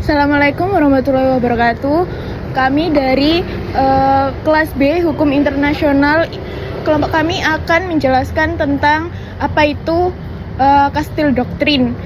Assalamualaikum warahmatullahi wabarakatuh. Kami dari kelas B Hukum Internasional. Kelompok kami akan menjelaskan tentang apa itu Kastil Doktrin.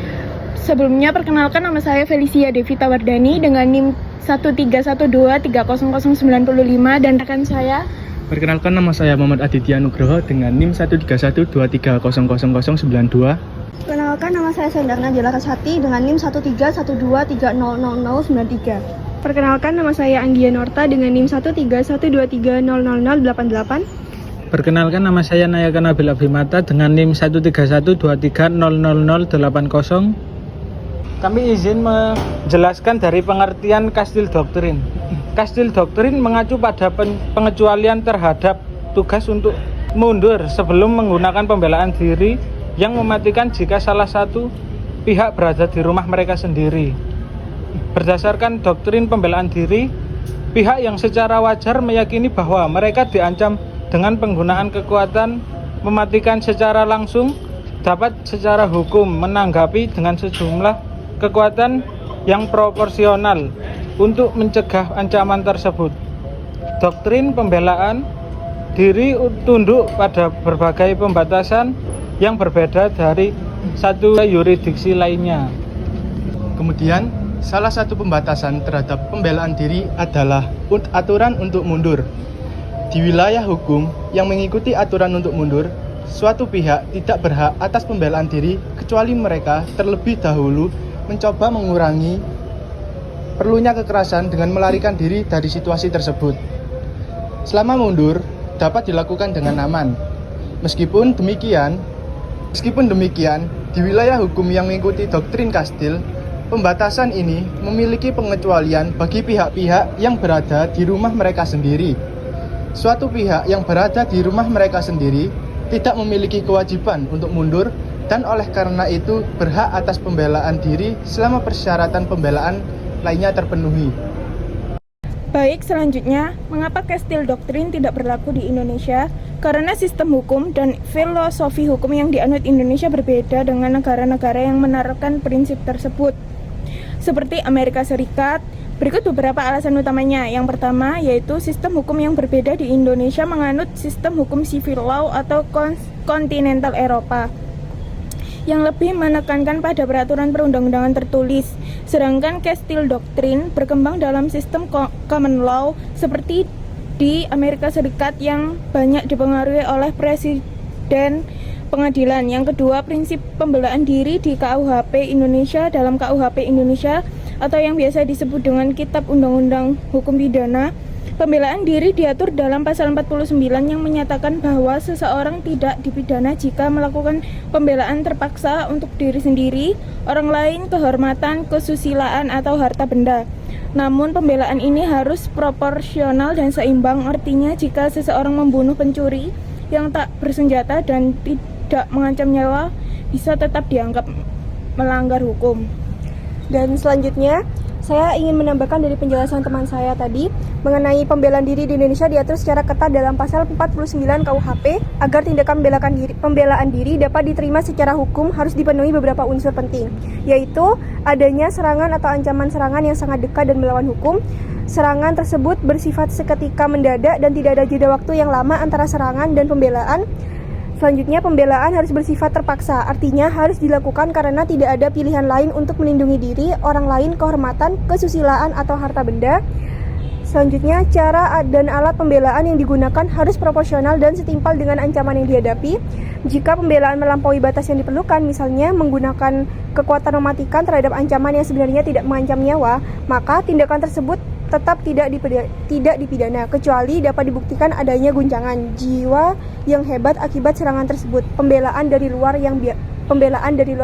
Sebelumnya perkenalkan, nama saya Felicia Devita Wardani dengan NIM 131230095 dan rekan saya. Perkenalkan, nama saya Muhammad Aditya Nugroho dengan NIM 13123000092. Perkenalkan, nama saya Sendarna Jalarasati dengan NIM 13123000093. Perkenalkan, nama saya Anggia Norta dengan NIM 13123000088. Perkenalkan, nama saya Nayaka Nabil Abimata dengan NIM 13123000080. Kami izin menjelaskan dari pengertian Kastil Doktrin. Kastil Doktrin mengacu pada pengecualian terhadap tugas untuk mundur sebelum menggunakan pembelaan diri yang mematikan jika salah satu pihak berada di rumah mereka sendiri. Berdasarkan doktrin pembelaan diri, pihak yang secara wajar meyakini bahwa mereka diancam dengan penggunaan kekuatan mematikan secara langsung dapat secara hukum menanggapi dengan sejumlah kekuatan yang proporsional untuk mencegah ancaman tersebut. Doktrin pembelaan diri tunduk pada berbagai pembatasan yang berbeda dari satu yurisdiksi lainnya. Kemudian, salah satu pembatasan terhadap pembelaan diri adalah aturan untuk mundur. Di wilayah hukum yang mengikuti aturan untuk mundur, suatu pihak tidak berhak atas pembelaan diri kecuali mereka terlebih dahulu mencoba mengurangi perlunya kekerasan dengan melarikan diri dari situasi tersebut. Selama mundur dapat dilakukan dengan aman. Meskipun demikian, di wilayah hukum yang mengikuti doktrin Kastil, pembatasan ini memiliki pengecualian bagi pihak-pihak yang berada di rumah mereka sendiri. Suatu pihak yang berada di rumah mereka sendiri tidak memiliki kewajiban untuk mundur dan oleh karena itu berhak atas pembelaan diri selama persyaratan pembelaan lainnya terpenuhi. Baik, selanjutnya, mengapa Kastil Doktrin tidak berlaku di Indonesia? Karena sistem hukum dan filosofi hukum yang dianut Indonesia berbeda dengan negara-negara yang menerapkan prinsip tersebut. Seperti Amerika Serikat, berikut beberapa alasan utamanya. Yang pertama, yaitu sistem hukum yang berbeda di Indonesia menganut sistem hukum civil law atau kontinental Eropa, yang lebih menekankan pada peraturan perundang-undangan tertulis. Sedangkan Kastil Doktrin berkembang dalam sistem common law seperti di Amerika Serikat yang banyak dipengaruhi oleh presiden pengadilan. Yang kedua, prinsip pembelaan diri di KUHP Indonesia dalam KUHP Indonesia atau yang biasa disebut dengan Kitab Undang-Undang Hukum Pidana. Pembelaan diri diatur dalam pasal 49 yang menyatakan bahwa seseorang tidak dipidana jika melakukan pembelaan terpaksa untuk diri sendiri, orang lain, kehormatan, kesusilaan, atau harta benda. Namun pembelaan ini harus proporsional dan seimbang, artinya jika seseorang membunuh pencuri yang tak bersenjata dan tidak mengancam nyawa, bisa tetap dianggap melanggar hukum. Dan selanjutnya, saya ingin menambahkan dari penjelasan teman saya tadi mengenai pembelaan diri di Indonesia diatur secara ketat dalam pasal 49 KUHP. Agar tindakan pembelaan diri dapat diterima secara hukum harus dipenuhi beberapa unsur penting, yaitu adanya serangan atau ancaman serangan yang sangat dekat dan melawan hukum. Serangan tersebut bersifat seketika mendadak dan tidak ada jeda waktu yang lama antara serangan dan pembelaan. Selanjutnya, pembelaan harus bersifat terpaksa, artinya harus dilakukan karena tidak ada pilihan lain untuk melindungi diri, orang lain, kehormatan, kesusilaan, atau harta benda. Selanjutnya, cara dan alat pembelaan yang digunakan harus proporsional dan setimpal dengan ancaman yang dihadapi. Jika pembelaan melampaui batas yang diperlukan, misalnya menggunakan kekuatan mematikan terhadap ancaman yang sebenarnya tidak mengancam nyawa, maka tindakan tersebut tetap tidak dipidana, kecuali dapat dibuktikan adanya guncangan jiwa yang hebat akibat serangan tersebut. Pembelaan dari luar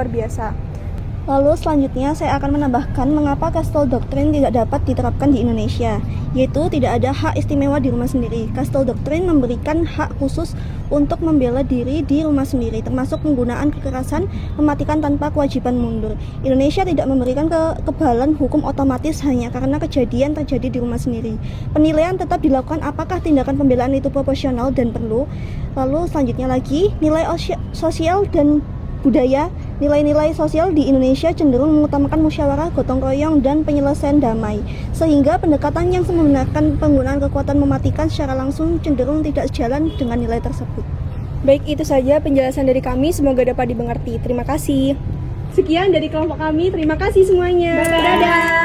biasa. Lalu selanjutnya saya akan menambahkan mengapa Kastil Doktrin tidak dapat diterapkan di Indonesia. yaitu tidak ada hak istimewa di rumah sendiri. Kastil Doktrin memberikan hak khusus untuk membela diri di rumah sendiri, termasuk penggunaan kekerasan, mematikan tanpa kewajiban mundur. Indonesia tidak memberikan kekebalan hukum otomatis hanya karena kejadian terjadi di rumah sendiri. Penilaian tetap dilakukan apakah tindakan pembelaan itu proporsional dan perlu. Lalu selanjutnya lagi, nilai sosial dan budaya. Nilai-nilai sosial di Indonesia cenderung mengutamakan musyawarah, gotong royong, dan penyelesaian damai, sehingga pendekatan yang membenarkan penggunaan kekuatan mematikan secara langsung cenderung tidak sejalan dengan nilai tersebut. Baik, itu saja penjelasan dari kami, semoga dapat dimengerti. Terima kasih. Sekian dari kelompok kami, terima kasih semuanya. Dadah.